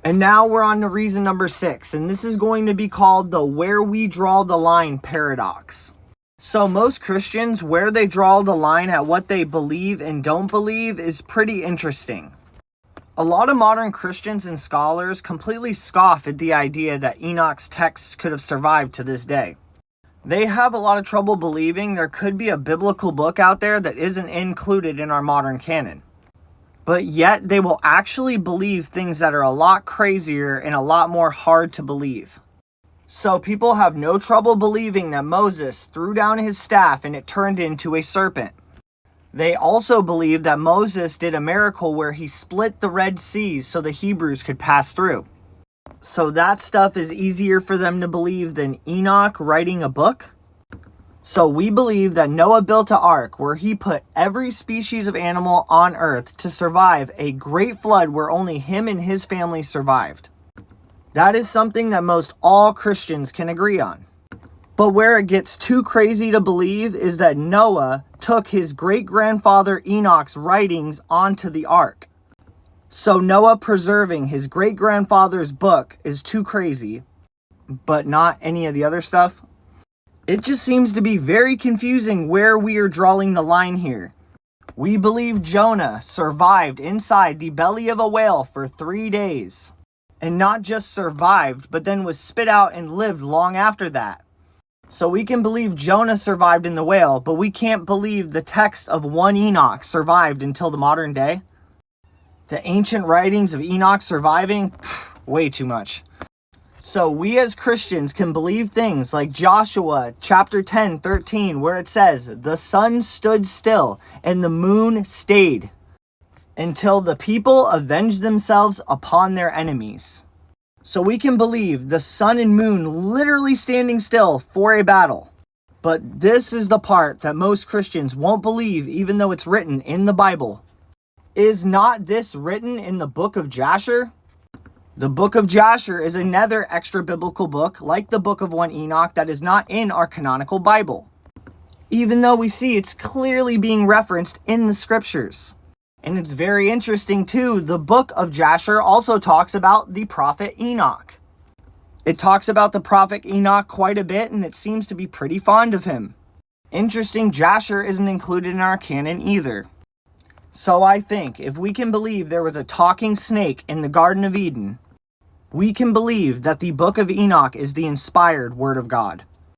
And now we're on to reason number 6, and this is going to be called the where we draw the line paradox. So most Christians, where they draw the line at what they believe and don't believe is pretty interesting. A lot of modern Christians and scholars completely scoff at the idea that Enoch's texts could have survived to this day. They have a lot of trouble believing there could be a biblical book out there that isn't included in our modern canon. But yet they will actually believe things that are a lot crazier and a lot more hard to believe. So people have no trouble believing that Moses threw down his staff and it turned into a serpent. They also believe that Moses did a miracle where he split the Red Sea so the Hebrews could pass through. So that stuff is easier for them to believe than Enoch writing a book. So we believe that Noah built an ark where he put every species of animal on earth to survive a great flood where only him and his family survived. That is something that most all Christians can agree on. But where it gets too crazy to believe is that Noah took his great-grandfather Enoch's writings onto the ark. So Noah preserving his great-grandfather's book is too crazy, but not any of the other stuff. It just seems to be very confusing where we are drawing the line here. We believe Jonah survived inside the belly of a whale for 3 days. And not just survived, but then was spit out and lived long after that. So we can believe Jonah survived in the whale, but we can't believe the text of 1 Enoch survived until the modern day. The ancient writings of Enoch surviving? Way too much. So we as Christians can believe things like Joshua chapter 10:13, where it says, "The sun stood still and the moon stayed until the people avenged themselves upon their enemies." So we can believe the sun and moon literally standing still for a battle. But this is the part that most Christians won't believe even though it's written in the Bible. Is not this written in the book of Jasher? The book of Jasher is another extra biblical book like the book of 1 Enoch that is not in our canonical Bible. Even though we see it's clearly being referenced in the scriptures. And it's very interesting too, the book of Jasher also talks about the prophet Enoch. It talks about the prophet Enoch quite a bit and it seems to be pretty fond of him. Interesting, Jasher isn't included in our canon either. So I think if we can believe there was a talking snake in the Garden of Eden, we can believe that the book of Enoch is the inspired word of God.